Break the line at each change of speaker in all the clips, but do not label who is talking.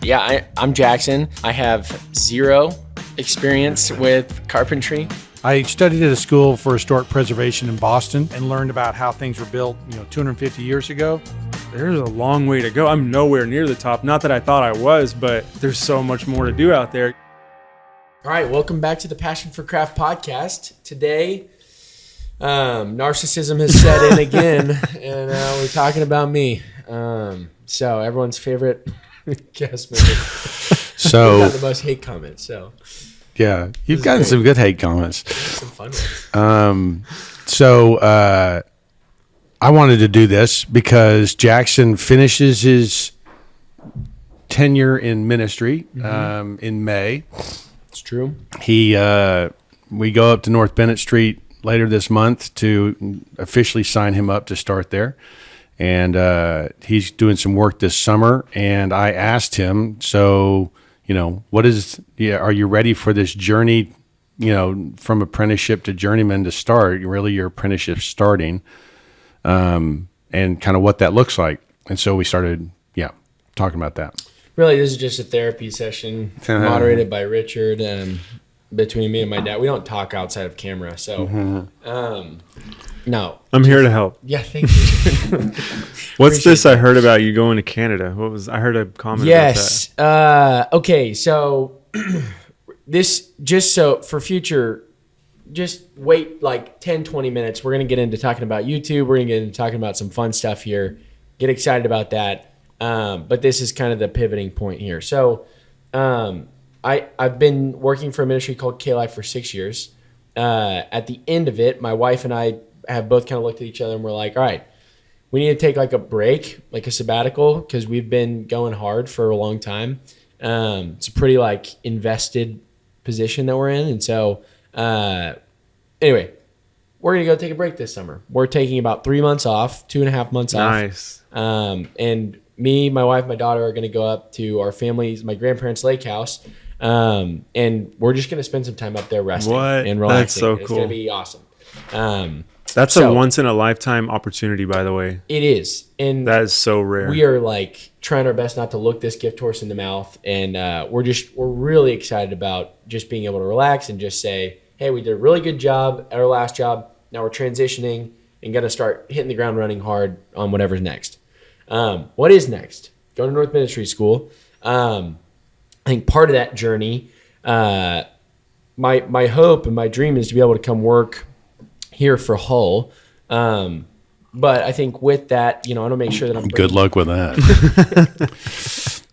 Yeah, I'm Jackson. I have zero experience with carpentry.
I studied at a school for historic preservation in Boston and learned about how things were built, 250 years ago.
There's a long way to go. I'm nowhere near the top. Not that I thought I was, but there's so much more to do out there.
All right, welcome back to the Passion for Craft podcast. Today, narcissism has set in again, and we're talking about me. So everyone's favorite guest member.
So
got the most hate comments. So
yeah, you've gotten some good hate comments.
Some fun ones.
So I wanted to do this because Jackson finishes his tenure in ministry in May.
It's true.
We go up to North Bennett Street later this month to officially sign him up to start there. And he's doing some work this summer. And I asked him, so, are you ready for this journey, from apprenticeship to journeyman to start, really your apprenticeship starting, and kind of what that looks like. And so we started, talking about that.
Really, this is just a therapy session moderated by Richard between me and my dad. We don't talk outside of camera, so no.
I'm here to help.
Yeah, thank you.
What's this I heard about you going to Canada? I heard a comment about
that. Okay, so this, just so for future, just wait like 10, 20 minutes. We're going to get into talking about YouTube. We're going to get into talking about some fun stuff here. Get excited about that. But this is kind of the pivoting point here. So I've been working for a ministry called K-Life for 6 years. At the end of it, my wife and I have both kind of looked at each other and we're like, all right, we need to take like a break, like a sabbatical, because we've been going hard for a long time. It's a pretty like invested position that we're in. And so anyway, we're going to go take a break this summer. We're taking about 3 months off, 2.5 months off.
Nice.
And me, my wife, my daughter are going to go up to our family's, my grandparents' lake house. And we're just going to spend some time up there resting and relaxing.
That's so cool.
It's going to be awesome.
That's a once in a lifetime opportunity, by the way.
It is. And
that is so rare.
We are like trying our best not to look this gift horse in the mouth. And we're really excited about just being able to relax and just say, hey, we did a really good job at our last job. Now we're transitioning and going to start hitting the ground running hard on whatever's next. What is next? Go to North Ministry School. I think part of that journey, my hope and my dream is to be able to come work here for Hull. But I think with that, I want to make sure that I'm
good luck with that.
I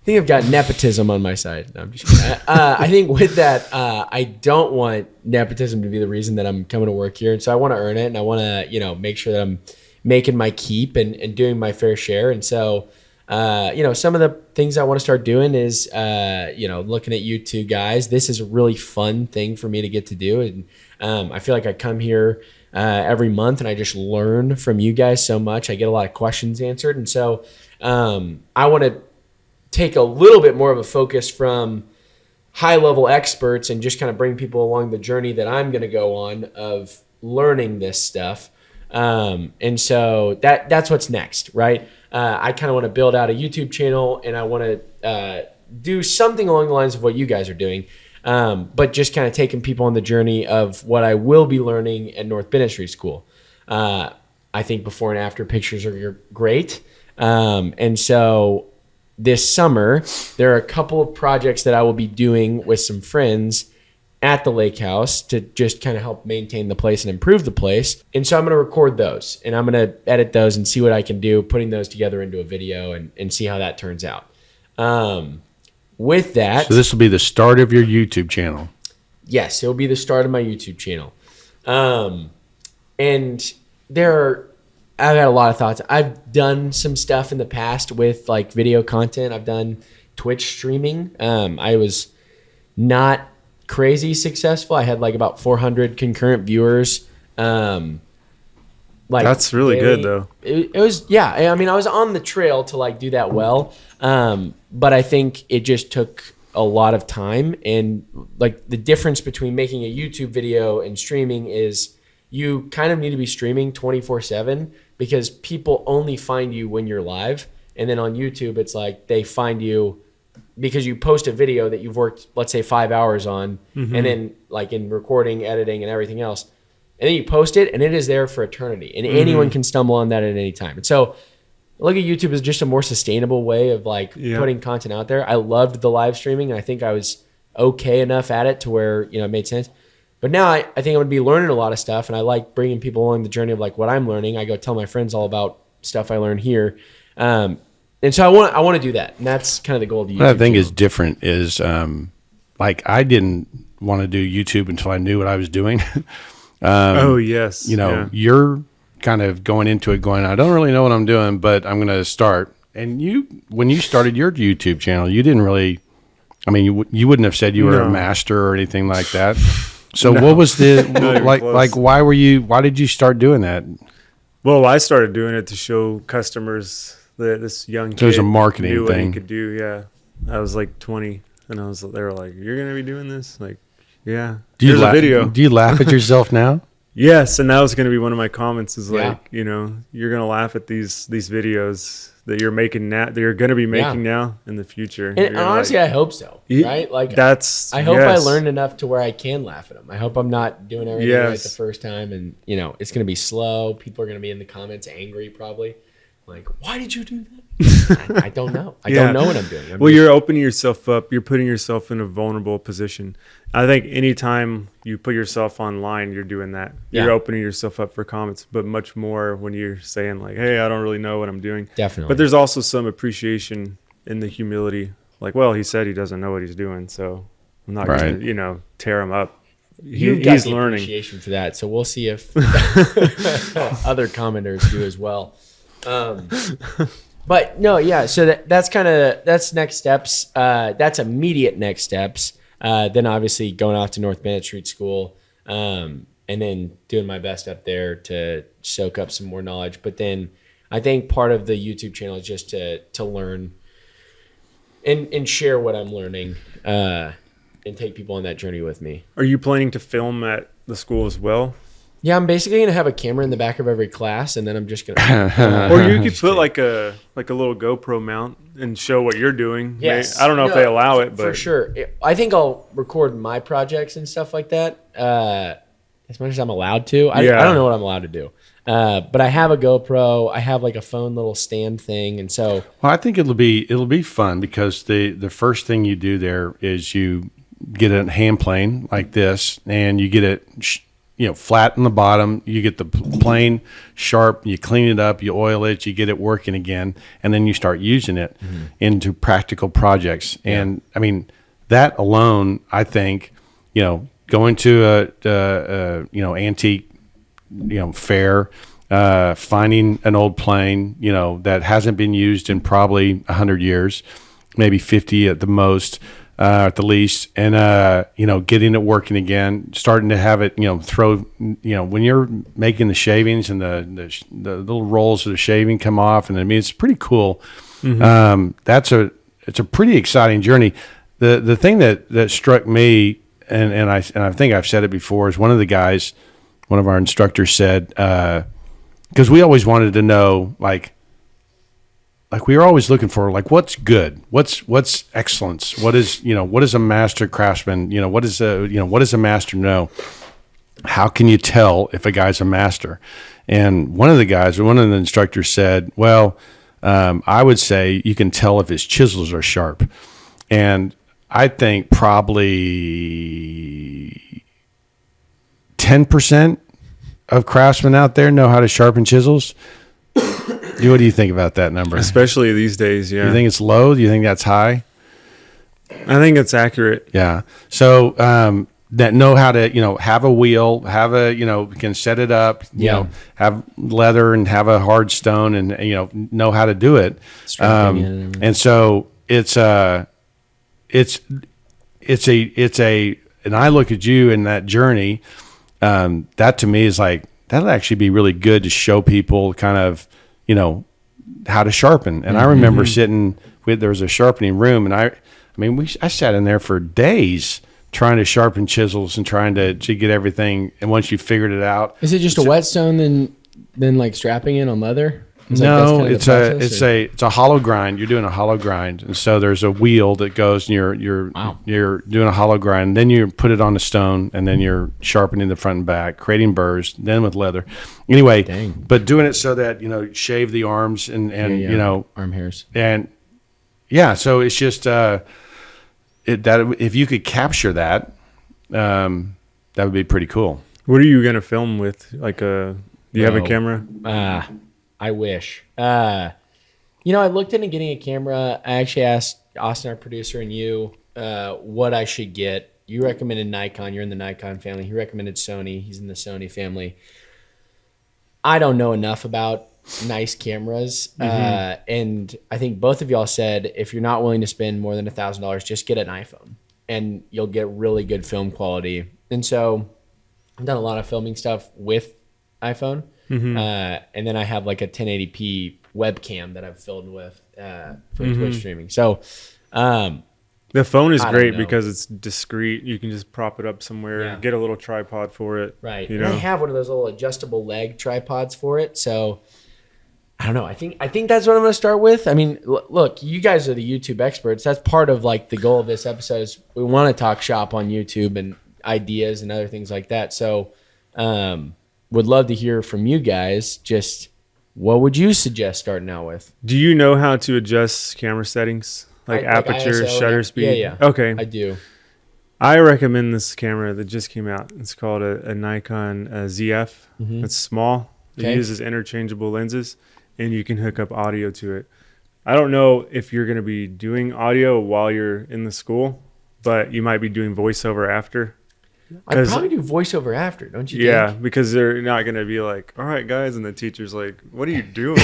think I've got nepotism on my side. No, I'm just kidding. I think with that, I don't want nepotism to be the reason that I'm coming to work here. And so I want to earn it, and I want to, make sure that I'm making my keep and doing my fair share. And so, some of the things I want to start doing is, looking at you two guys. This is a really fun thing for me to get to do. And I feel like I come here every month and I just learn from you guys so much. I get a lot of questions answered. And so I want to take a little bit more of a focus from high-level experts and just kind of bring people along the journey that I'm going to go on of learning this stuff. And so that's what's next, right? I kind of want to build out a YouTube channel, and I want to do something along the lines of what you guys are doing, but just kind of taking people on the journey of what I will be learning at North Ministry School. I think before and after pictures are great. And so this summer, there are a couple of projects that I will be doing with some friends at the lake house to just kind of help maintain the place and improve the place. And so I'm going to record those and I'm going to edit those and see what I can do, putting those together into a video and see how that turns out. With that.
So this will be the start of your YouTube channel.
Yes, it'll be the start of my YouTube channel. And I've got a lot of thoughts. I've done some stuff in the past with like video content. I've done Twitch streaming. I was not crazy successful. I had like about 400 concurrent viewers. Like
that's really good though.
It was, yeah. I mean, I was on the trail to like do that well. But I think it just took a lot of time, and like the difference between making a YouTube video and streaming is you kind of need to be streaming 24/7 because people only find you when you're live. And then on YouTube, it's like they find you because you post a video that you've worked, let's say 5 hours on, and then like in recording, editing, and everything else, and then you post it, and it is there for eternity, and anyone can stumble on that at any time. And so I look at YouTube as just a more sustainable way of like putting content out there. I loved the live streaming, and I think I was okay enough at it to where, you know, it made sense. But now I think I'm going to be learning a lot of stuff, and I like bringing people along the journey of like what I'm learning. I go tell my friends all about stuff I learned here. And so I want to do that. And that's kind of the goal of the YouTube
What I think
channel.
is different is like I didn't want to do YouTube until I knew what I was doing.
Oh, yes.
You know,
Yeah.
you're kind of going into it going, I don't really know what I'm doing, but I'm going to start. And when you started your YouTube channel, you didn't really, I mean, you wouldn't have said you were a master or anything like that. So what was the, like, why did you start doing that?
Well, I started doing it to show customers that this young kid
It was a marketing
knew what he
thing.
could do. Yeah. I was like 20, and they were like, "You're going to be doing this?" Like, yeah. Here's a video.
Do you laugh at yourself now?
Yes, and that was going to be one of my comments is like,
Yeah.
you know, you're going to laugh at these videos that you're making now, that you're going to be making now in the future.
And honestly, I hope so. Right? Like,
that's,
I hope
yes.
I learned enough to where I can laugh at them. I hope I'm not doing everything right the first time, and you know, it's going to be slow. People are going to be in the comments angry, probably. Like, why did you do that? I don't know. I don't know what I'm doing.
You're opening yourself up. You're putting yourself in a vulnerable position. I think anytime you put yourself online, you're doing that. You're opening yourself up for comments, but much more when you're saying like, hey, I don't really know what I'm doing.
Definitely.
But there's also some appreciation in the humility. Like, well, he said he doesn't know what he's doing, so I'm not going to, you know, tear him up.
You've got
He's
the
learning.
appreciation for that, so we'll see if other commenters do as well. But no, yeah. So that's next steps. That's immediate next steps. Then obviously going off to North Bennett Street School, and then doing my best up there to soak up some more knowledge. But then I think part of the YouTube channel is just to learn and share what I'm learning, and take people on that journey with me.
Are you planning to film at the school as well?
Yeah, I'm basically gonna have a camera in the back of every class, and then I'm just gonna.
Or you could put like a little GoPro mount and show what you're doing.
Yes,
I don't know if they allow it, but
for sure, I think I'll record my projects and stuff like that as much as I'm allowed to. I don't know what I'm allowed to do, but I have a GoPro. I have like a phone little stand thing, and so.
Well, I think it'll be fun because the first thing you do there is you get a hand plane like this, and you get it. Flat in the bottom, you get the plane sharp, you clean it up, you oil it, you get it working again, and then you start using it into practical projects. And I mean, that alone, I think, going to a antique, fair, finding an old plane, that hasn't been used in probably 100 years, maybe 50 at the most. At the least, and getting it working again, starting to have it, throw, when you're making the shavings and the little rolls of the shaving come off, and I mean it's pretty cool. It's a pretty exciting journey. The thing that struck me, and I think I've said it before, is one of our instructors said, because we always wanted to know like we were always looking for like what's good, what's excellence, what is a master craftsman, what does a master know? How can you tell if a guy's a master? And one of the instructors said, well, I would say you can tell if his chisels are sharp. And I think probably 10% of craftsmen out there know how to sharpen chisels. What do you think about that number?
especially these days, yeah.
You think it's low? Do you think that's high?
I think it's accurate.
Yeah. So that know how to, have a wheel, can set it up, have leather and have a hard stone and, know how to do it. And so it's and I look at you in that journey, that to me is like, that'll actually be really good to show people kind of, how to sharpen. And I remember there was a sharpening room, and I sat in there for days trying to sharpen chisels and trying to get everything. And once you figured it out,
Is it just a whetstone then like strapping in on leather?
No, it's a hollow grind. You're doing a hollow grind, and so there's a wheel that goes, and you're doing a hollow grind. Then you put it on the stone, and then you're sharpening the front and back, creating burrs. Then with leather, anyway.
Dang.
But doing it so that shave the arms and
arm hairs
and so it's just that if you could capture that, that would be pretty cool.
What are you gonna film with? Like do you have a camera?
I wish. I looked into getting a camera. I actually asked Austin, our producer, and you what I should get. You recommended Nikon. You're in the Nikon family. He recommended Sony. He's in the Sony family. I don't know enough about nice cameras. And I think both of y'all said if you're not willing to spend more than $1,000, just get an iPhone and you'll get really good film quality. And so I've done a lot of filming stuff with iPhone. And then I have like a 1080p webcam that I've filmed with for Twitch streaming. So
the phone is great because it's discreet. You can just prop it up somewhere, get a little tripod for it.
Right. And I have one of those little adjustable leg tripods for it. So I don't know. I think that's what I'm going to start with. I mean, look, you guys are the YouTube experts. That's part of like the goal of this episode is we want to talk shop on YouTube and ideas and other things like that. So would love to hear from you guys. Just what would you suggest starting out with?
Do you know how to adjust camera settings? Like aperture,
ISO,
shutter speed?
Yeah.
Okay.
I do.
I recommend this camera that just came out. It's called a Nikon ZF. It's small. It uses interchangeable lenses, and you can hook up audio to it. I don't know if you're going to be doing audio while you're in the school, but you might be doing voiceover after.
I'd probably do voiceover after, don't you think?
Because they're not going to be like, all right, guys. And the teacher's like, what are you doing?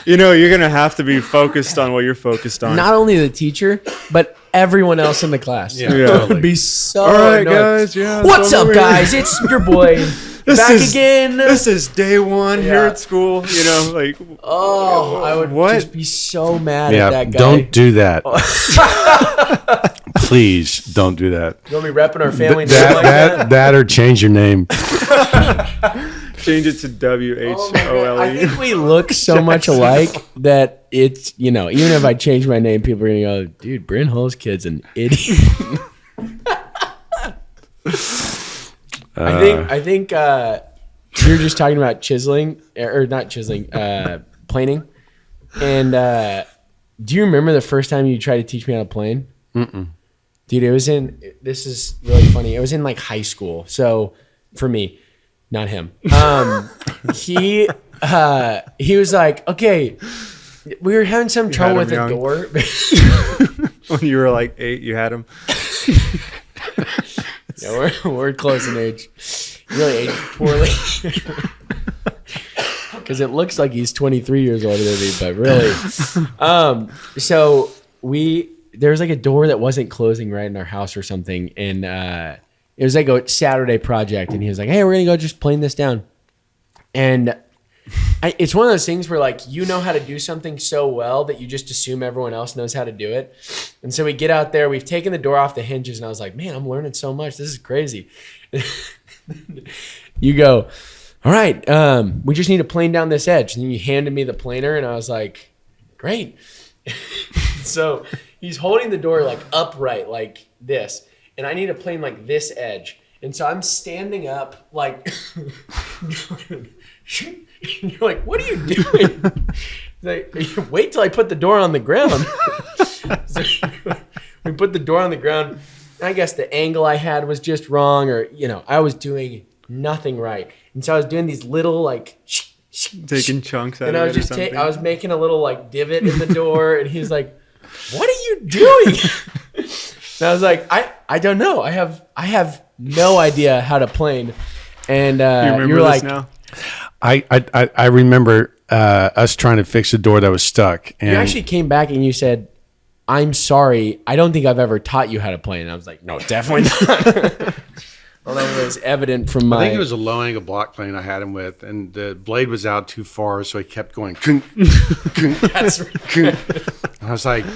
You're going to have to be focused on what you're focused on.
Not only the teacher, but everyone else in the class.
Yeah.
It would be so
all right,
annoying.
guys.
What's up, guys? It's your boy back again.
This is day one here at school.
I would just be so mad at that guy.
Don't do that. Please don't do that.
You want me repping our family name like that?
That or change your name.
Change it to WHOLE.
I think we look so much alike that it's, even if I change my name, people are going to go, dude, Brent Hull's kid's an idiot. I think you were just talking about chiseling, or not chiseling, planing. And do you remember the first time you tried to teach me how to plane?
Mm-mm.
Dude, this is really funny. It was in like high school. So for me, not him. He was like, okay, we were having some trouble with a door.
When you were like 8, you had him.
Yeah, we're close in age. He really aged poorly. Because it looks like he's 23 years older than me, but really. So there was like a door that wasn't closing right in our house or something. And it was like a Saturday project. And he was like, hey, we're going to go just plane this down. And it's one of those things where like you know how to do something so well that you just assume everyone else knows how to do it. And so we get out there, we've taken the door off the hinges, and I was like, man, I'm learning so much. This is crazy. You go, all right, we just need to plane down this edge. And then you handed me the planer, and I was like, great. So he's holding the door like upright like this, and I need to plane like this edge. And so I'm standing up like, and you're like, what are you doing? Like, wait till I put the door on the ground. So we put the door on the ground. I guess the angle I had was just wrong, or I was doing nothing right. And so I was doing these little like
taking chunks out
and
of
I was
it
just
or something.
I was making a little like divot in the door, and he's like, what are you doing? And I was like, I don't know. I have no idea how to plane. And
you
were like,
now?
I remember us trying to fix a door that was stuck. And
you actually came back and you said, I'm sorry, I don't think I've ever taught you how to plane. And I was like, no, definitely not. Although it was evident from
I think it was a low angle block plane I had him with, and the blade was out too far, so he kept going.
That's right.
I was like,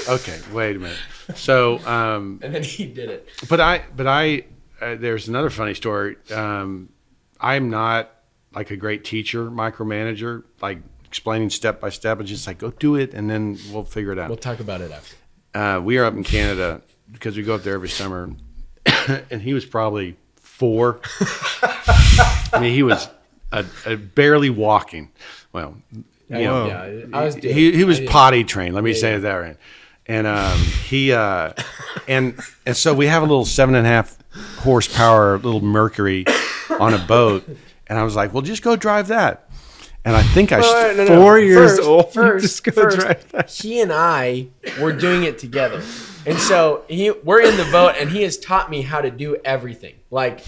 okay, wait a minute. So,
and then he did it.
But I there's another funny story. I'm not like a great teacher, micromanager, like explaining step by step, and just like, go do it, and then we'll figure it out.
We'll talk about it after.
We are up in Canada because we go up there every summer, and he was probably 4. I mean, he was barely walking. Well, you know,
Yeah, I was.
he was potty trained. Let me say it that right. And and so we have a little 7.5 horsepower little Mercury on a boat, and I was like, well, just go drive that. And I think I
4 years old.
First,
drive that.
he and I were doing it together, and so we're in the boat, and he has taught me how to do everything. Like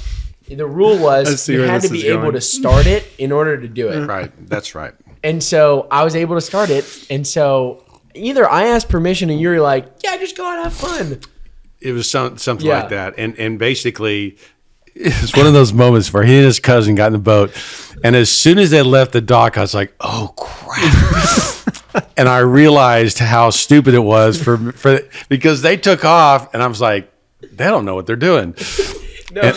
the rule was, you had to be able to start it in order to do it.
Right, that's right.
And so I was able to start it, and so either I asked permission, and you were like, "Yeah, just go out and have fun."
It was something like that, and basically, it's one of those moments where he and his cousin got in the boat, and as soon as they left the dock, I was like, "Oh crap!" And I realized how stupid it was for because they took off, and I was like, "They don't know what they're doing."
No,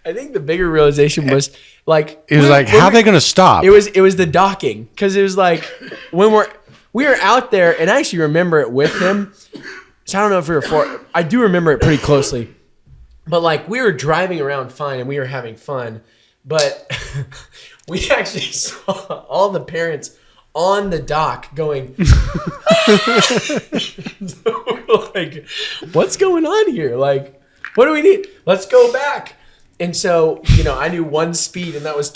I think the bigger realization was like
it was like, how are they going to stop?
It was the docking, because it was like when we were out there, and I actually remember it with him. So I don't know if we were I do remember it pretty closely, but like we were driving around fine and we were having fun, but we actually saw all the parents on the dock going, like, what's going on here? Like, what do we need? Let's go back. And so, I knew one speed, and that was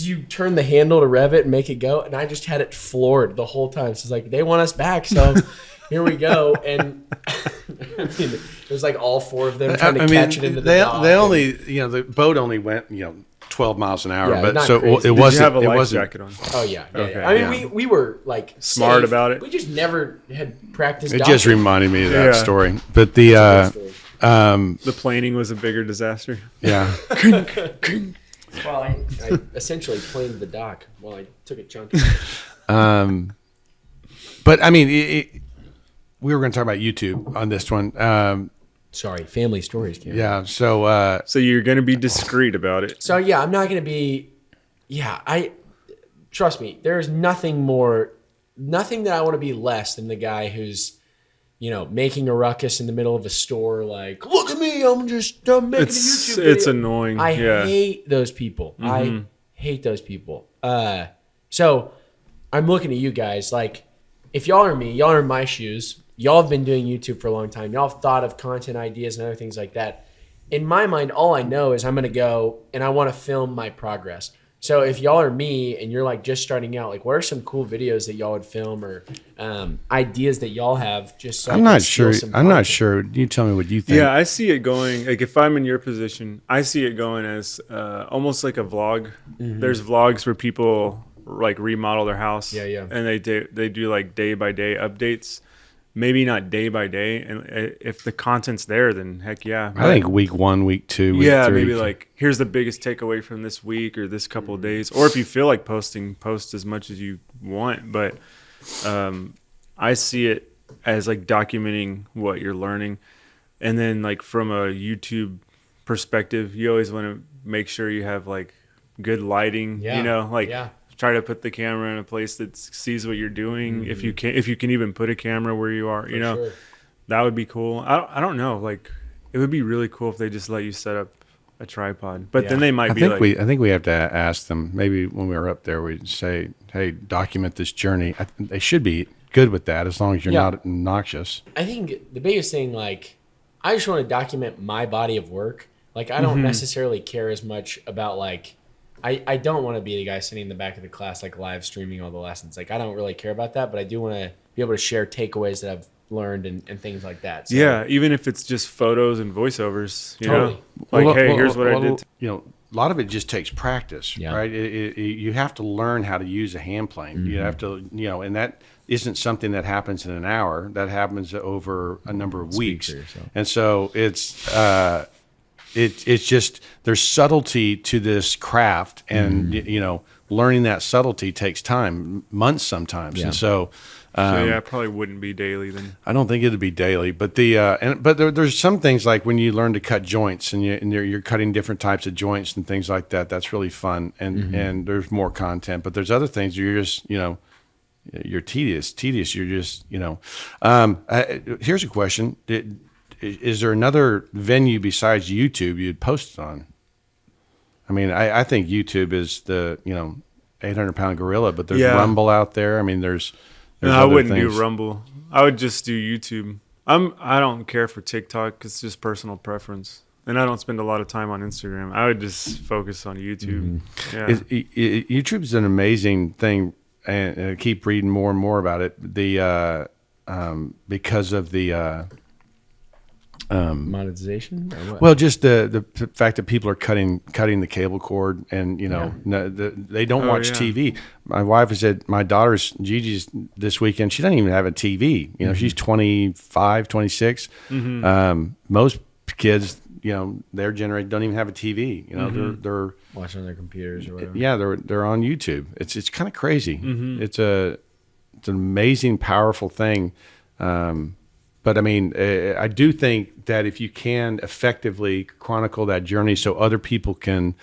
you turn the handle to rev it and make it go. And I just had it floored the whole time. So it's like, they want us back. So here we go. And I mean, it was like all 4 of them trying to catch it into the dock.
They only, the boat only went, 12 miles an hour.
Yeah,
but
not
so
crazy.
it wasn't.
Did you have a
it
life
wasn't,
jacket on?
Oh, yeah.
Okay,
I mean, we were like
smart
safe.
about it.
We just never had practiced
It
docking.
just reminded me of that
Yeah.
story. But the,
The planing was a bigger disaster.
yeah.
Well, I essentially planed the dock while I took a chunk.
But I mean, we were going to talk about YouTube on this one.
Sorry, family stories, Cameron.
Yeah. So,
So you're going to be discreet about it.
So yeah, I'm not gonna be. Yeah, trust me. There is nothing that I want to be less than the guy who's, making a ruckus in the middle of a store. Like, look at me, I'm making a YouTube video.
It's annoying.
I
yeah.
hate those people. I hate those people. So I'm looking at you guys. Like, if y'all are me, y'all are in my shoes. Y'all have been doing YouTube for a long time. Y'all have thought of content ideas and other things like that. In my mind, all I know is I'm going to go and I want to film my progress. So if y'all are me and you're like just starting out, like what are some cool videos that y'all would film or ideas that y'all have? Just so
I'm not sure. I'm not sure. You tell me what you think.
Yeah, I see it going, like if I'm in your position, I see it going as almost like a vlog.
Mm-hmm.
There's vlogs where people like remodel their house.
Yeah.
And they do like day by day updates. Maybe not day by day, and if the content's there, then heck yeah.
I think week 1, week 2, week 3.
Maybe like here's the biggest takeaway from this week or this couple of days, or if you feel like posting, post as much as you want. But I see it as like documenting what you're learning, and then like from a YouTube perspective, you always want to make sure you have like good lighting.
Yeah.
Try to put the camera in a place that sees what you're doing. If you can even put a camera where you are,
Sure.
that would be cool. I don't know. Like it would be really cool if they just let you set up a tripod, but then they might
I
be
think
like,
I think we have to ask them. Maybe when we were up there, we'd say, "Hey, document this journey." They should be good with that as long as you're not obnoxious.
I think the biggest thing, like, I just want to document my body of work. Like, I don't necessarily care as much about like. I don't want to be the guy sitting in the back of the class, like live streaming all the lessons. Like, I don't really care about that, but I do want to be able to share takeaways that I've learned and things like that. So,
yeah, even if it's just photos and voiceovers, you
Totally.
know, like, hey, here's what I did.
A lot of it just takes practice,
Yeah.
right? You have to learn how to use a hand plane. You have to, and that isn't something that happens in an hour. That happens over a number of weeks.
for yourself.
And so it's just there's subtlety to this craft, and learning that subtlety takes time, months sometimes.
Yeah.
And so
So yeah, it probably wouldn't be daily then.
I don't think it'd be daily, but there's some things like when you learn to cut joints and you're cutting different types of joints and things like that. That's really fun, and there's more content. But there's other things you're just you're tedious. You're just here's a question: is there another venue besides YouTube you'd post it on? I mean, I think YouTube is the 800-pound gorilla, but there's Rumble out there. I mean, there's
no, I wouldn't do Rumble. I would just do YouTube. I don't care for TikTok. It's just personal preference. And I don't spend a lot of time on Instagram. I would just focus on YouTube. Yeah.
YouTube's an amazing thing, and I keep reading more and more about it. Because of the
monetization? Or what?
Well, just the fact that people are cutting the cable cord, and they don't watch TV. My wife has said my daughter's Gigi's this weekend. She doesn't even have a TV. She's 25, 26. Most kids, their generation don't even have a TV. They're
watching on their computers or whatever.
Yeah, they're on YouTube. It's kind of crazy. It's an amazing, powerful thing. But I mean, I do think that if you can effectively chronicle that journey, so other people can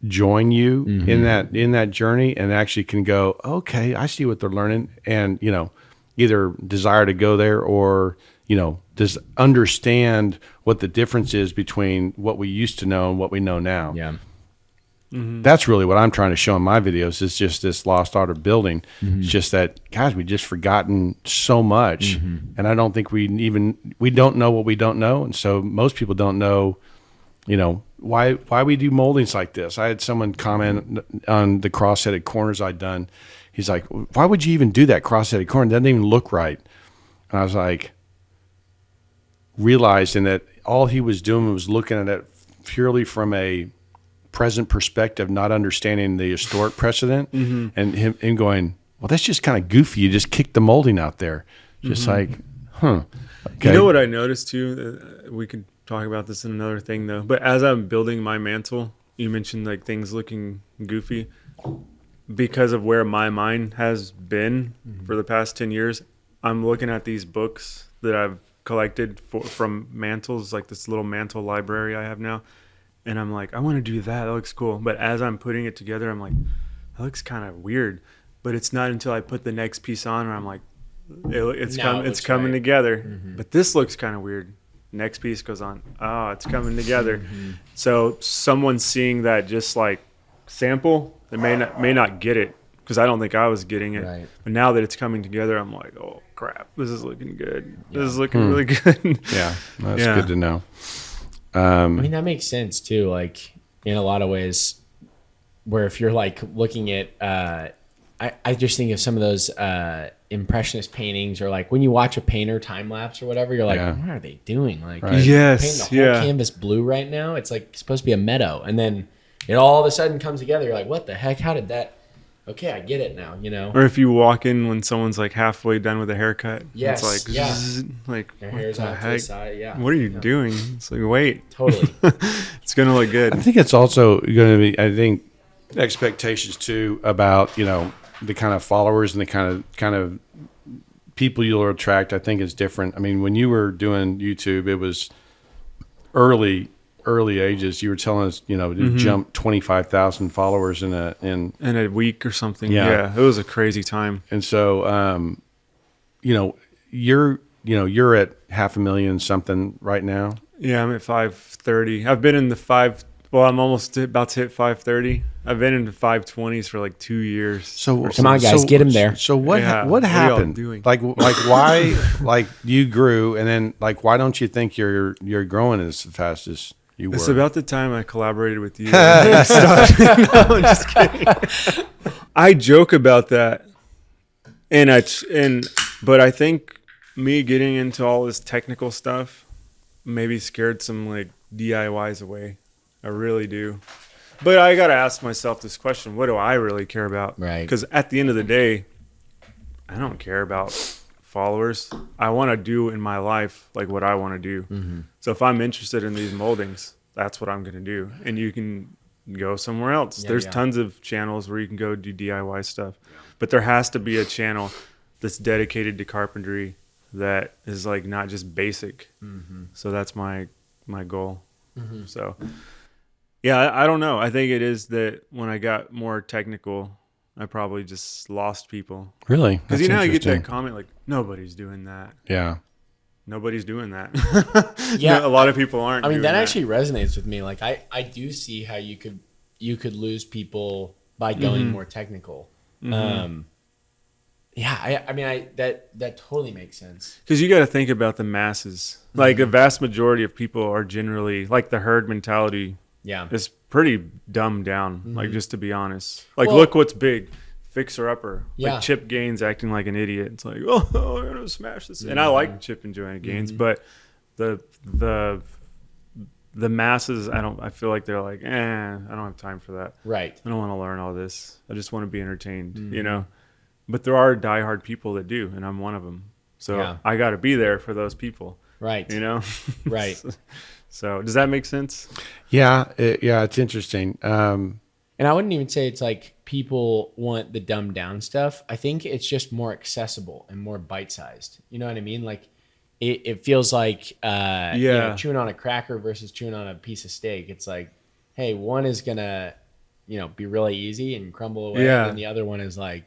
join you in that journey, and actually can go, okay, I see what they're learning, and either desire to go there, or just understand what the difference is between what we used to know and what we know now.
Yeah.
That's really what I'm trying to show in my videos, is just this lost art of building. It's just that, guys, we just forgotten so much, and I don't think we don't know what we don't know, and so most people don't know, why we do moldings like this. I had someone comment on the cross-headed corners I'd done. He's like, why would you even do that cross-headed corner? It doesn't even look right. And I was like, realizing that all he was doing was looking at it purely from a present perspective, not understanding the historic precedent, and him going, well, that's just kind of goofy. You just kicked the molding out there. Just like, okay.
You know what I noticed too? We could talk about this in another thing though, but as I'm building my mantle, you mentioned like things looking goofy. Because of where my mind has been for the past 10 years, I'm looking at these books that I've collected from mantles, like this little mantle library I have now. And I'm like, I want to do that. That looks cool. But as I'm putting it together, I'm like, that looks kind of weird. But it's not until I put the next piece on where I'm like, it's coming together. But this looks kind of weird. Next piece goes on. Oh, it's coming together. So someone seeing that just like sample, they may not get it, because I don't think I was getting it. Right. But now that it's coming together, I'm like, oh crap, this is looking good. This is looking really good.
Yeah, that's good to know.
I mean, that makes sense too, like in a lot of ways, where if you're like looking at, I just think of some of those impressionist paintings, or like when you watch a painter time lapse or whatever, you're like, what are they doing? Like,
yes,
painting the whole canvas blue right now. It's like supposed to be a meadow, and then it all of a sudden comes together. You're like, what the heck? How did that? Okay, I get it now,
Or if you walk in when someone's like halfway done with a haircut.
Yes.
It's like,
zzz,
like
their hair's out to the side. Yeah.
What are you doing? It's like, wait.
Totally.
It's going to look good.
I think it's also going to be, expectations too about, the kind of followers and the kind of people you'll attract, I think is different. I mean, when you were doing YouTube, it was early ages. You were telling us, to jump 25,000 followers in
a week or something. Yeah, it was a crazy time.
And so, you're at 500,000 something right now.
Yeah, I'm at 530. I've been in the I'm almost about to hit 530. I've been in the 520s for like 2 years.
So come on, guys, get him there.
So what happened? Like why? Like you grew, and then like why don't you think you're growing as fast as you were?
It's about the time I collaborated with you. No, I'm just kidding. I joke about that, but I think me getting into all this technical stuff maybe scared some like DIYs away. I really do. But I got to ask myself this question. What do I really care about?
Right.
Because at the end of the day, I don't care about followers. I want to do in my life like what I want to do. So if I'm interested in these moldings, that's what I'm going to do. And you can go somewhere else. There's tons of channels where you can go do DIY stuff. But there has to be a channel that's dedicated to carpentry that is like not just basic. So that's my goal. So yeah, I don't know. I think it is that when I got more technical, I probably just lost people.
Really?
Because you know how you get that comment like, nobody's doing that.
Yeah.
Nobody's doing that.
Yeah,
No, a lot of people aren't.
I mean,
doing
that actually resonates with me. Like, I do see how you could lose people by going more technical. Yeah, I mean, that totally makes sense.
Because you got to think about the masses. Like, the vast majority of people are generally like the herd mentality.
Yeah.
Is pretty dumbed down. Like, just to be honest. Like,
Well,
look what's big. Fixer upper.
Yeah.
Like Chip Gaines acting like an idiot. It's like, oh, I'm gonna smash this. And I like Chip and Joanna Gaines, but the masses, I feel like they're like, I don't have time for that.
Right.
I don't want to learn all this. I just want to be entertained, you know. But there are diehard people that do, and I'm one of them. So
Yeah.
I got to be there for those people,
Right.
you know.
Right.
So does that make sense?
Yeah. It's interesting.
And I wouldn't even say it's like people want the dumbed down stuff. I think it's just more accessible and more bite sized. You know what I mean? Like it feels like you know, chewing on a cracker versus chewing on a piece of steak. It's like, hey, one is gonna, you know, be really easy and crumble away,
Yeah.
and the other one is like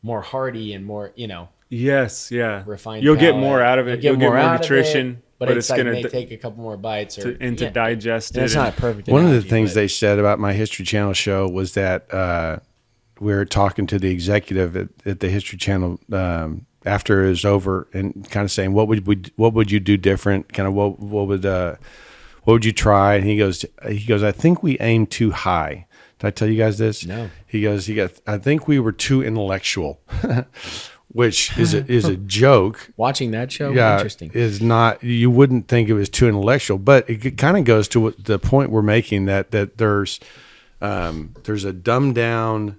more hearty and more, you know,
Yes, yeah.
refined.
You'll get
palate.
more out of it. You'll get more
out of
nutrition,
it, but it's like
gonna
may take a couple more bites or
to digest
and
it.
it's not a perfect.
One of the
analogy,
things
but-
they said about my History Channel show was that we were talking to the executive at the History Channel after it was over, and kind of saying, what would you do different? Kind of what would you try? And he goes, I think we aimed too high. Did I tell you guys this?
No.
He goes, I think we were too intellectual, which is a joke.
watching that show.
Yeah,
Interesting.
is not. You wouldn't think it was too intellectual, but it kind of goes to what the point we're making that there's a dumbed downness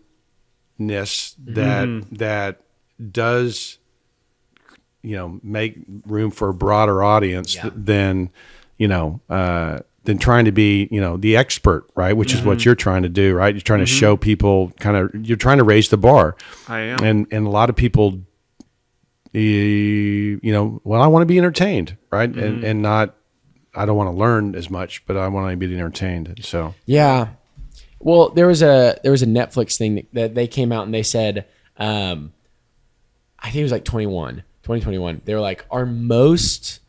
that does, you know, make room for a broader audience than, you know, than trying to be, you know, the expert, right? Which is what you're trying to do, right? You're trying to show people you're trying to raise the bar.
I am.
And a lot of people, you know, well, I want to be entertained, right? And not, I don't want to learn as much, but I want to be entertained. So
Yeah. Well, there was a Netflix thing that they came out and they said, I think it was like 2021. They were like, our most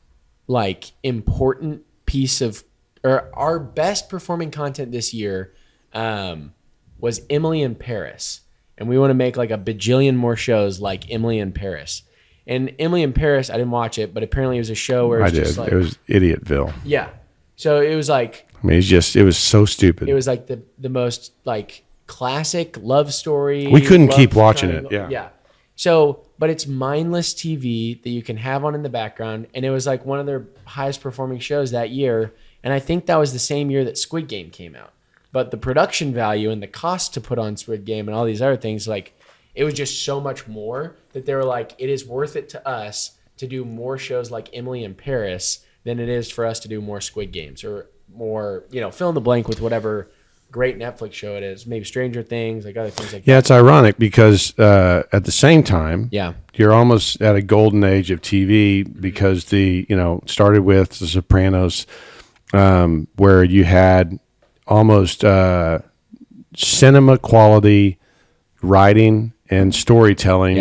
like important piece of, or our best performing content this year was Emily in Paris. And we want to make like a bajillion more shows like Emily in Paris. And Emily in Paris, I didn't watch it, but apparently it was a show where
I
it's
did.
just like,
It was Idiotville.
yeah. So it was like,
I mean, it was so stupid.
it was like the most like classic love story.
We couldn't
love
keep watching it,
triangle.
yeah.
Yeah. So, but it's mindless TV that you can have on in the background. And it was like one of their highest performing shows that year. And I think that was the same year that Squid Game came out. But the production value and the cost to put on Squid Game and all these other things, like it was just so much more that they were like, it is worth it to us to do more shows like Emily in Paris than it is for us to do more Squid Games or more, you know, fill in the blank with whatever great Netflix show it is. Maybe Stranger Things, like other things like
Yeah,
that.
it's ironic because at the same time,
Yeah.
you're almost at a golden age of TV because started with The Sopranos, where you had almost cinema quality writing and storytelling,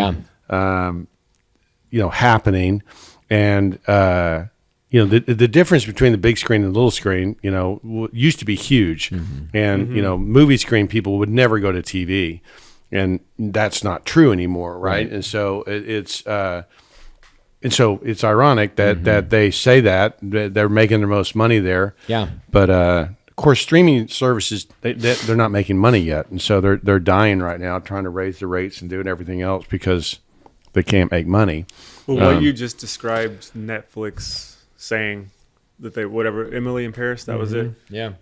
happening, and the difference between the big screen and the little screen, used to be huge, and movie screen people would never go to TV, and that's not true anymore, right? And so it's ironic that they say that they're making their most money there, but of course, streaming services they're not making money yet, and so they're dying right now, trying to raise the rates and doing everything else because they can't make money.
Well, what you just described, Netflix saying that Emily in Paris, that was it.
Yeah.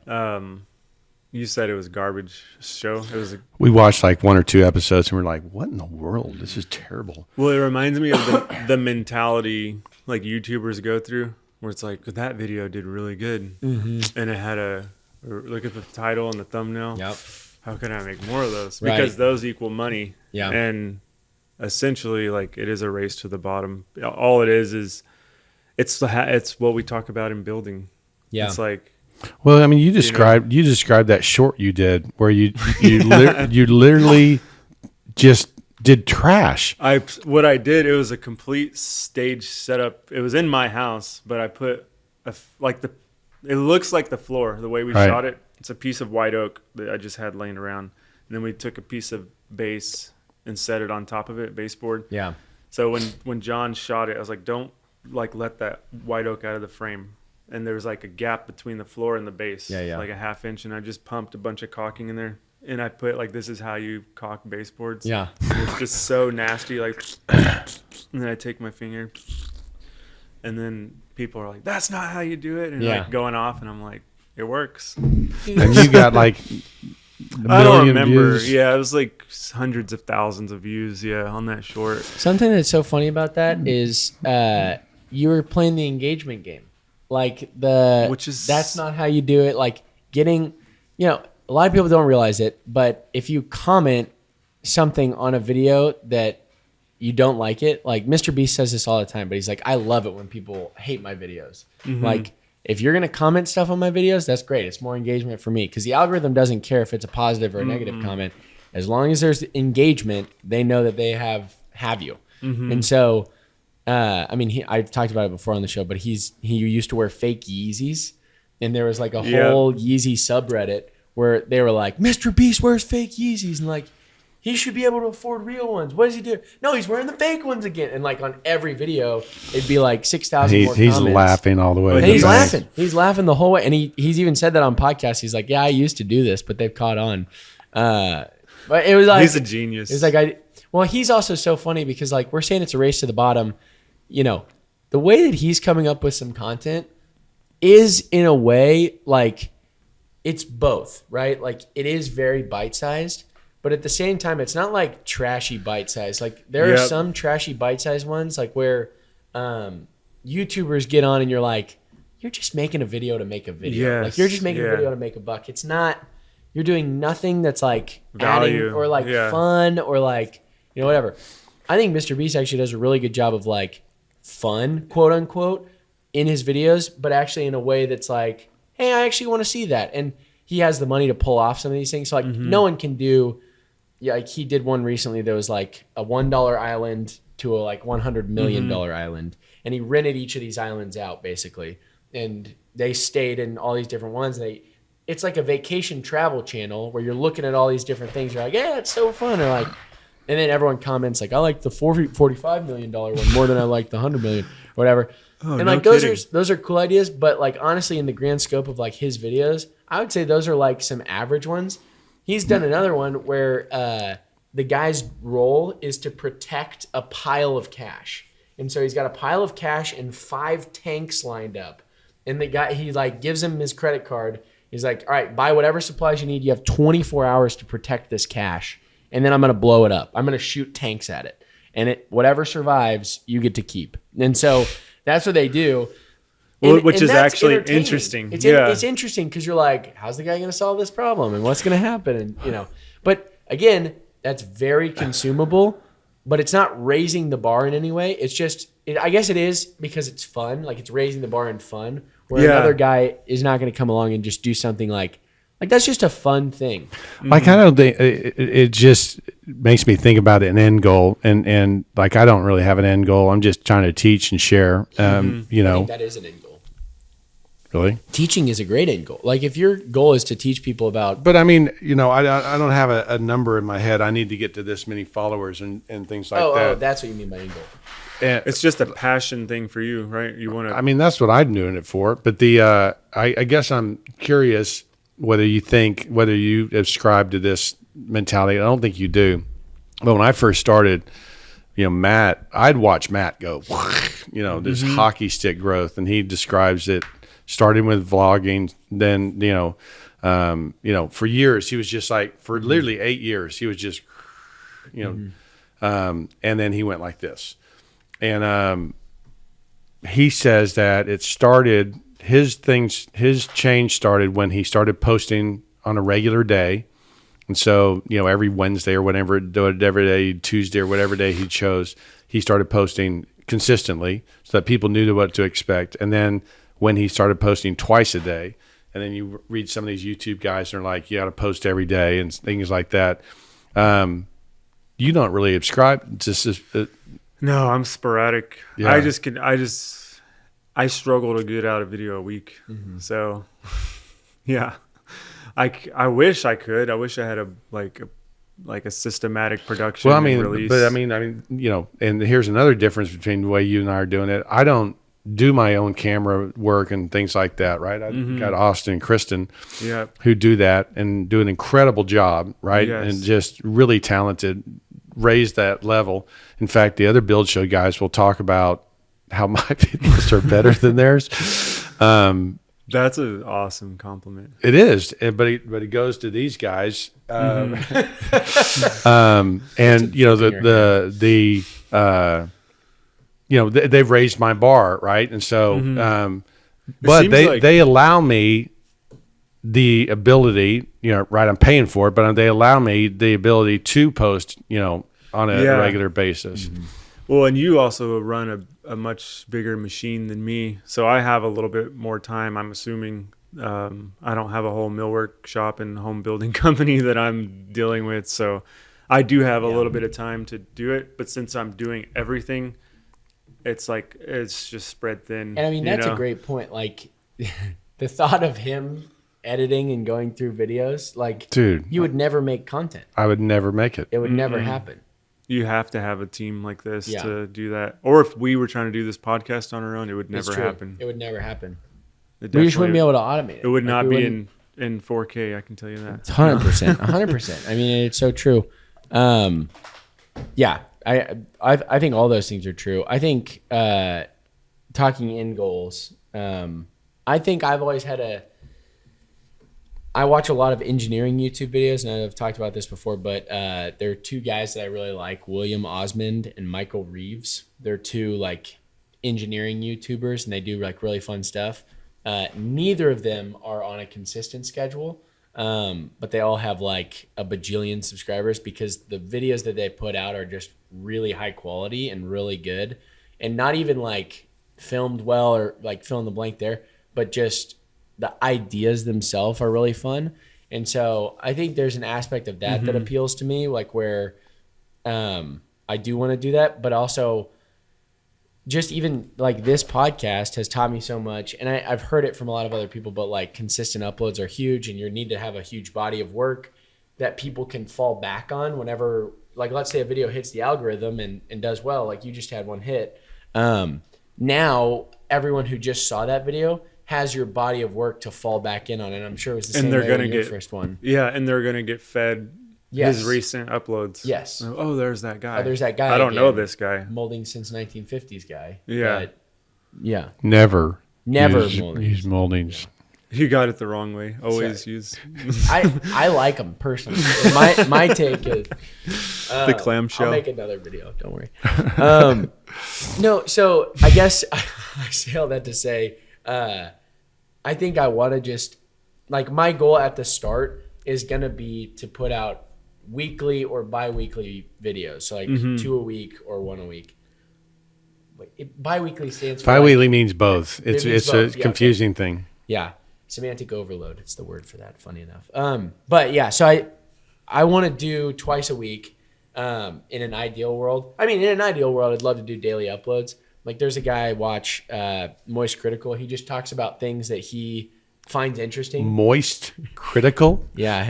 You said it was a garbage show. It was
We watched like one or two episodes and we're like, what in the world? This is terrible.
Well, it reminds me of the mentality like YouTubers go through, where it's like, that video did really good, and it had look at the title and the thumbnail.
Yep.
How can I make more of those?
Right.
Because those equal money.
Yeah.
And essentially, like, it is a race to the bottom. All it is it's what we talk about in building.
Yeah.
It's like,
Well, I mean, you described that short you did where you literally just did trash.
What I did, it was a complete stage setup. It was in my house, but I put it looks like the floor, the way we
Right.
shot it. It's a piece of white oak that I just had laying around. And then we took a piece of base and set it on top of it, baseboard.
Yeah.
So when John shot it, I was like, don't like let that white oak out of the frame. And there was like a gap between the floor and the base, like a half inch. And I just pumped a bunch of caulking in there. And I put like, this is how you caulk baseboards.
Yeah.
And it's just so nasty. Like, and then I take my finger, and then people are like, that's not how you do it. And like going off, and I'm like, it works.
And you got like
I don't remember.
views.
Yeah, it was like hundreds of thousands of views. Yeah, on that short.
Something that's so funny about that is you were playing the engagement game. Like that's not how you do it. Like getting, a lot of people don't realize it, but if you comment something on a video that you don't like it, like Mr. Beast says this all the time, but he's like, I love it when people hate my videos. Mm-hmm. Like if you're going to comment stuff on my videos, that's great. It's more engagement for me because the algorithm doesn't care if it's a positive or a negative comment. As long as there's engagement, they know that they have you. Mm-hmm. And so, I've talked about it before on the show, but he used to wear fake Yeezys, and there was like a whole Yeezy subreddit where they were like, Mr. Beast wears fake Yeezys, and like, he should be able to afford real ones. What does he do? No, he's wearing the fake ones again. And like on every video, it'd be like 6,000 more comments.
He's laughing all the way.
And he's laughing. He's laughing the whole way. And he's even said that on podcasts. He's like, yeah, I used to do this, but they've caught on. But it was like,
he's a genius.
It's like, he's also so funny because like we're saying it's a race to the bottom. The way that he's coming up with some content is in a way like it's both, right? Like it is very bite-sized. But at the same time, it's not like trashy bite-sized. Like there are some trashy bite-sized ones like where YouTubers get on and you're like, you're just making a video to make a video.
Yes,
like you're just making a video to make a buck. It's not, you're doing nothing that's like
value
adding or like fun or like, whatever. I think Mr. Beast actually does a really good job of like fun, quote unquote, in his videos, but actually in a way that's like, hey, I actually want to see that. And he has the money to pull off some of these things. So like no one can do. Yeah, like he did one recently that was like a $1 island to a like $100 million island. And he rented each of these islands out basically. And they stayed in all these different ones. It's like a vacation travel channel where you're looking at all these different things. You're like, yeah, it's so fun. Or like, and then everyone comments like, I like the $45 million one more than I like the $100 million or whatever.
Oh,
and like those are cool ideas. But like honestly, in the grand scope of like his videos, I would say those are like some average ones. He's done another one where the guy's role is to protect a pile of cash. And so he's got a pile of cash and 5 tanks lined up. And the guy, he like gives him his credit card. He's like, all right, buy whatever supplies you need. You have 24 hours to protect this cash. And then I'm going to blow it up. I'm going to shoot tanks at it. And whatever survives, you get to keep. And so that's what they do.
Which is actually interesting.
It's interesting because you're like, how's the guy going to solve this problem and what's going to happen? And but again, that's very consumable, but it's not raising the bar in any way. It's just, I guess it is because it's fun. Like it's raising the bar in fun. Where another guy is not going to come along and just do something like that's just a fun thing.
Like I don't think it just makes me think about an end goal, and like I don't really have an end goal. I'm just trying to teach and share.
I think that is an end goal.
Really?
Teaching is a great end goal. Like if your goal is to teach people about...
But I mean, I don't have a number in my head. I need to get to this many followers and things like that.
Oh, that's what you mean by end goal.
It's just a passion thing for you, right? You want to...
I mean, that's what I'm doing it for. But I guess I'm curious whether you ascribe to this mentality. I don't think you do. But when I first started, Matt, I'd watch Matt go, this hockey stick growth. And he describes it starting with vlogging, then, for years, he was just like, for literally 8 years, he was just, and then he went like this. And he says that it started, his change started when he started posting on a regular day And so, every Wednesday or whatever day, Tuesday or whatever day he chose, he started posting consistently so that people knew what to expect. And then when he started posting twice a day, and then you read some of these YouTube guys and they're like, you got to post every day and things like that. You don't really subscribe.
No, I'm sporadic.
Yeah.
I struggle to get out a video a week. So, yeah, I wish I could. I wish I had a systematic production.
Well,
release.
but and here's another difference between the way you and I are doing it. I don't do my own camera work and things like that, right? I've got Austin and Kristen who do that and do an incredible job, right?
Yes.
And just really talented, raise that level. In fact, the other Build Show guys will talk about how my videos are better than theirs.
That's an awesome compliment.
It is, but it goes to these guys, and they've raised my bar, right? And so, but they allow me the ability, right? I'm paying for it, but they allow me the ability to post, on a regular basis.
Well, and you also run a much bigger machine than me, so I have a little bit more time. I'm assuming I don't have a whole millwork shop and home building company that I'm dealing with, so I do have a little bit of time to do it. But since I'm doing everything, it's just spread thin.
And that's a great point. Like the thought of him editing and going through videos,
dude,
you would never make content.
I would never make it.
It would never happen.
You have to have a team like this to do that. Or if we were trying to do this podcast on our own, it would never happen.
It would never happen.
We
just wouldn't be able to automate it.
It would not be in 4K, I can tell you that.
It's 100%. 100%. It's so true. Yeah. I think all those things are true. I think talking in goals, I think I've always had I watch a lot of engineering YouTube videos, and I've talked about this before, but there are two guys that I really like, William Osmond and Michael Reeves. They're two engineering YouTubers, and they do really fun stuff. Neither of them are on a consistent schedule, but they all have a bajillion subscribers because the videos that they put out are just really high quality and really good, and not even filmed well or fill in the blank there, but just the ideas themselves are really fun. And so I think there's an aspect of that that appeals to me, where I do want to do that, but also just even this podcast has taught me so much. And I've heard it from a lot of other people, but consistent uploads are huge, and you need to have a huge body of work that people can fall back on whenever, let's say a video hits the algorithm and does well, you just had one hit. Now everyone who just saw that video has your body of work to fall back in on, and I'm sure it was the same way with your first one.
Yeah, and they're going to get fed his recent uploads.
Yes.
Oh, there's that guy.
Oh, there's that guy.
I don't know this guy.
Molding since 1950s guy.
Yeah.
But, yeah.
Never
use
moldings.
You got it the wrong way. Always use.
I like them personally. My take is
the clamshell.
I'll make another video. Don't worry. No, so I guess I say all that to say, I think I want to just my goal at the start is going to be to put out weekly or bi-weekly videos. So 2 a week or 1 a week. Bi-weekly stands for
bi-weekly means both. It's
both.
a confusing thing.
Yeah. Semantic overload. It's the word for that. Funny enough. But yeah, so I want to do twice a week. In an ideal world. In an ideal world, I'd love to do daily uploads. There's a guy I watch, Moist Critical. He just talks about things that he finds interesting.
Moist Critical?
Yeah,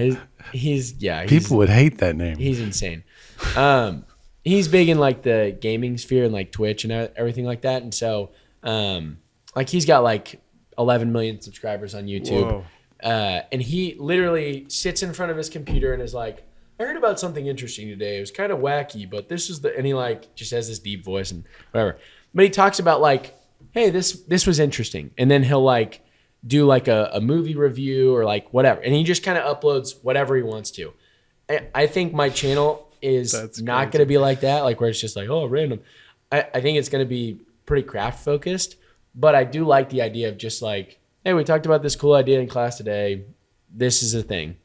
he's
people would hate that name.
He's insane. He's big in the gaming sphere and Twitch and everything like that. And so, he's got 11 million subscribers on YouTube. And he literally sits in front of his computer and is like, I heard about something interesting today. It was kind of wacky, but this is and he just has this deep voice and whatever. But he talks about hey, this was interesting. And then he'll do a movie review or whatever. And he just kind of uploads whatever he wants to. I think my channel is not going to be like that, where it's just random. I think it's going to be pretty craft focused, but I do like the idea of just hey, we talked about this cool idea in class today. This is a thing.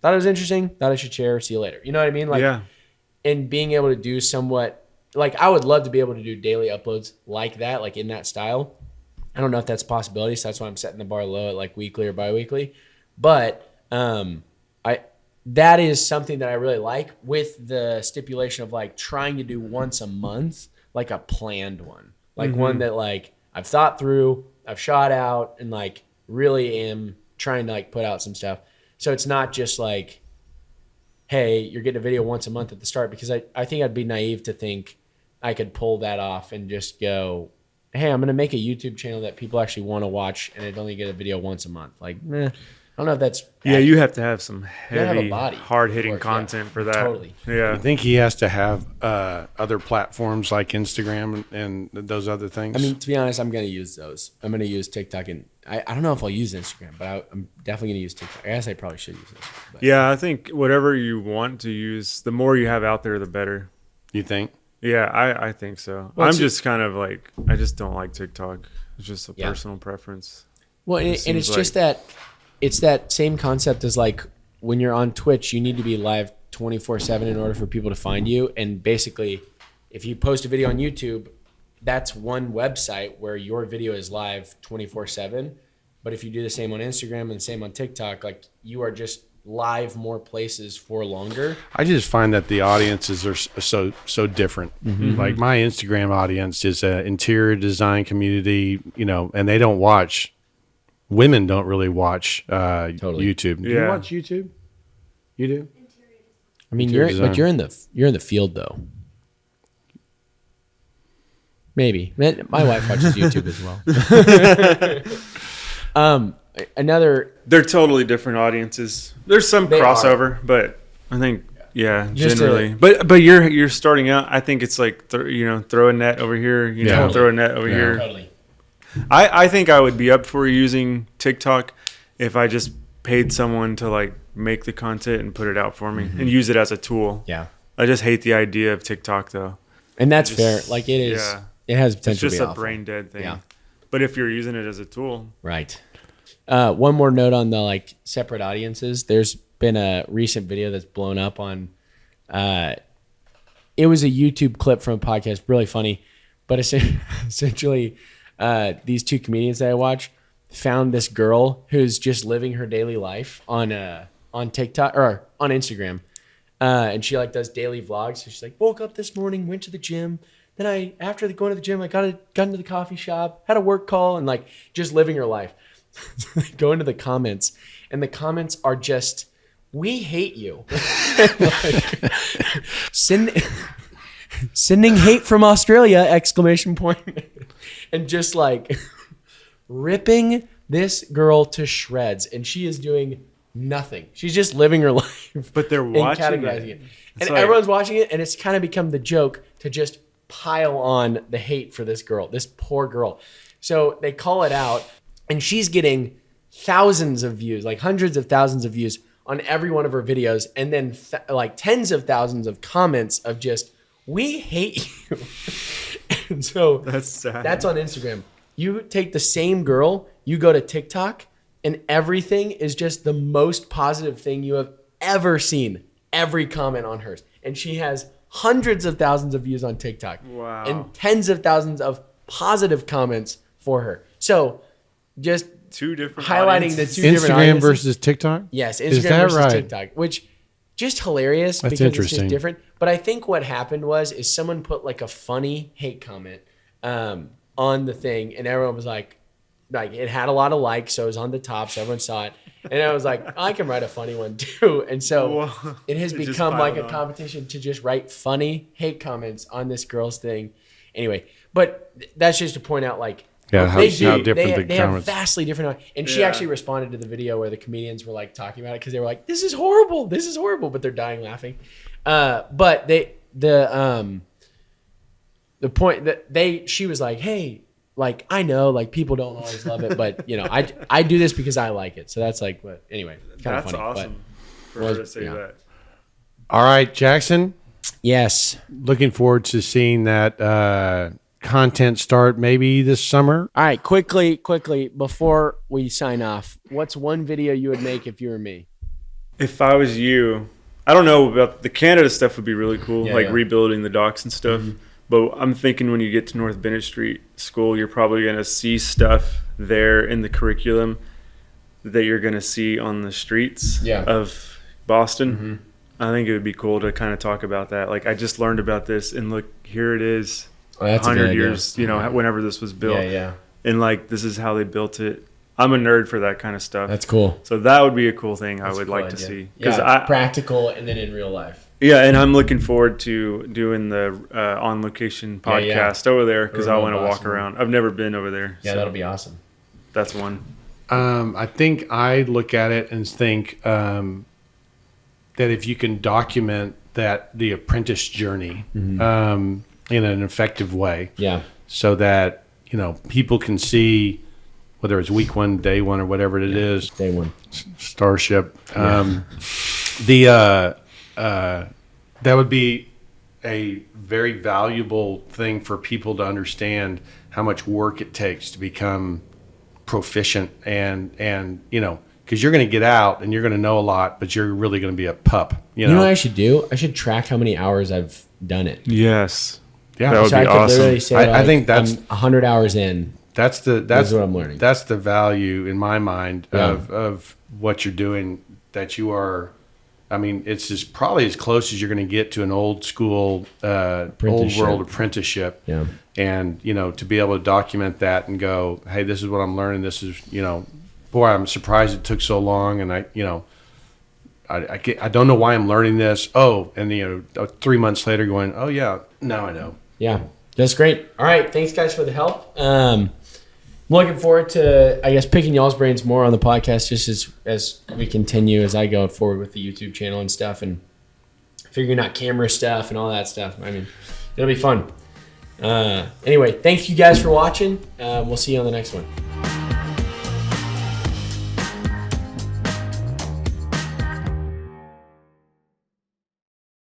thought it was interesting. Thought I should share. See you later. You know what I mean? Like,
Yeah.
and being able to do somewhat, like, I would love to be able to do daily uploads like that, like in that style. I don't know if that's a possibility, so that's why I'm setting the bar low at like weekly or biweekly. But that is something that I really like, with the stipulation of like trying to do once a month, like a planned one, like one that like I've thought through, I've shot out, and like really am trying to like put out some stuff. So it's not just like, hey, you're getting a video once a month at the start, because I think I'd be naive to think I could pull that off and just go, hey, I'm going to make a YouTube channel that people actually want to watch, and I'd only get a video once a month. Like, I don't know if that's
Yeah, you have to have some
gotta have a
heavy,
body
hard-hitting
for it,
content for that.
Totally.
Yeah.
I think he has to have other platforms like Instagram and those other things.
I mean, to be honest, I'm going to use those. I'm going to use TikTok, and I don't know if I'll use Instagram, but I'm definitely going to use TikTok. I guess I probably should use Instagram. But.
Yeah, I think whatever you want to use, the more you have out there, the better.
you think?
Yeah, I think so.
Well,
I'm just kind of like, I just don't like TikTok. It's just a
Yeah.
personal preference.
Well, and it's just that it's that same concept as like when you're on Twitch, you need to be live 24/7 in order for people to find you. And basically, if you post a video on YouTube, that's one website where your video is live 24/7. But if you do the same on Instagram and the same on TikTok, like you are just live more places for longer.
I just find that the audiences are so different. Like my Instagram audience is an interior design community, you know, and they don't watch. Women don't really watch YouTube. Do you
Yeah.
watch YouTube? You do?
I mean,
Interior
you're
design.
in the field though. Maybe my wife watches YouTube as well.
They're totally different audiences. There's some
They
crossover, but I think
Just
generally. But you're starting out. I think it's like throw a net over here.
Yeah.
Throw a net over here.
Totally.
I think I would be up for using TikTok if I just paid someone to like make the content and put it out for me and use it as a tool.
Yeah.
I just hate the idea of TikTok though.
And that's
Just-
fair. Like it is.
yeah.
It has
It's
potential
just
to be
a
awful.
brain dead thing.
Yeah.
But if you're using it as a tool,
Right. One more note on the like separate audiences. There's been a recent video that's blown up on. It was a YouTube clip from a podcast, really funny, but essentially, these two comedians that I watch found this girl who's just living her daily life on TikTok or on Instagram, and she like does daily vlogs. So she's like, woke up this morning, went to the gym. Then after going to the gym, I got into the coffee shop, had a work call, and like just living her life. Go into the comments, and the comments are just, "We hate you." Like, sending hate from Australia! ! And just like ripping this girl to shreds, and she is doing nothing. She's just living her life.
but they're
And
watching
categorizing it.
It's
And
like-
everyone's watching it, and it's kind of become the joke to just pile on the hate for this girl, this poor girl. So they call it out, and she's getting thousands of views, like hundreds of thousands of views on every one of her videos, and then like tens of thousands of comments of just, "We hate you." And so
That's sad.
that's on Instagram. You take the same girl, you go to TikTok, and everything is just the most positive thing you have ever seen. Every comment on hers. And she has hundreds of thousands of views on TikTok.
Wow.
And tens of thousands of positive comments for her. So just
two different
highlighting
audiences.
the two different
Instagram
audiences.
versus TikTok?
Yes,
Is
Instagram
that
versus
right?
TikTok, which just hilarious
That's
because it's
interesting.
just different. But I think what happened is someone put like a funny hate comment on the thing, and everyone was like it had a lot of likes, so it was on the top, so everyone saw it. And I was like, I can write a funny one too. And so
Whoa.
it has
It just
become like
piled
a
on.
competition to just write funny hate comments on this girl's thing. Anyway, but that's just to point out like,
Yeah, how
they
different the
they have
comments.
vastly different. And she
Yeah.
actually responded to the video where the comedians were like talking about it because they were like, "This is horrible, but they're dying laughing. But the point that she was like, "Hey, like I know like people don't always love it, but I do this because I like it." So that's like, what anyway, kind of
That's
funny.
awesome for
was-
her to say
yeah.
that.
All right, Jackson.
But yes,
Looking forward to seeing that content start maybe this summer.
all right. Quickly before we sign off, what's one video you would make if you were me?
If I was you, I don't know about the Canada stuff would be really cool,
Yeah,
like
yeah.
rebuilding the docks and stuff. But I'm thinking when you get to North Bennett Street School, you're probably going to see stuff there in the curriculum that you're going to see on the streets
Yeah.
of Boston. I think it would be cool to kind of talk about that. Like, I just learned about this, and look, here it is,
Oh, that's a good
100
idea.
years, you know, whenever this was built.
Yeah.
And, like, this is how they built it. I'm a nerd for that kind of stuff.
That's cool.
So that would be a cool thing I
That's a
would
cool
like to
idea.
see.
Yeah, practical and then in real life.
Yeah, and I'm looking forward to doing the on location
Yeah, yeah.
podcast over there because I
Over in
want to walk
Boston.
around. I've never been over there.
Yeah,
so
that'll be awesome.
that's one.
I think I look at it and think that if you can document the apprentice journey in an effective way,
Yeah.
so that people can see whether it's week 1, day 1, or whatever it is,
Day one.
Starship. That would be a very valuable thing for people to understand how much work it takes to become proficient, and because you're going to get out and you're going to know a lot, but you're really going to be a pup. You
You know
know,
what I should do? I should track how many hours I've done it.
Yes.
yeah.
That would
So
be
I could
awesome.
literally say,
I think that's-
I'm 100 hours in.
That's
That's what I'm learning.
That's the value in my mind
Yeah.
of what you're doing. That you are, I mean, it's probably as close as you're going to get to an old school, old
Apprenticeship.
world apprenticeship.
Yeah.
And to be able to document that and go, hey, this is what I'm learning. This is boy, I'm surprised it took so long, and I don't know why I'm learning this. Oh, and 3 months later, going, oh yeah, now I know.
Yeah. That's great. All right. Thanks, guys, for the help. I'm looking forward to, I guess, picking y'all's brains more on the podcast just as we continue, as I go forward with the YouTube channel and stuff, and figuring out camera stuff and all that stuff. I mean, it'll be fun. Anyway, thank you guys for watching. We'll see you on the next one.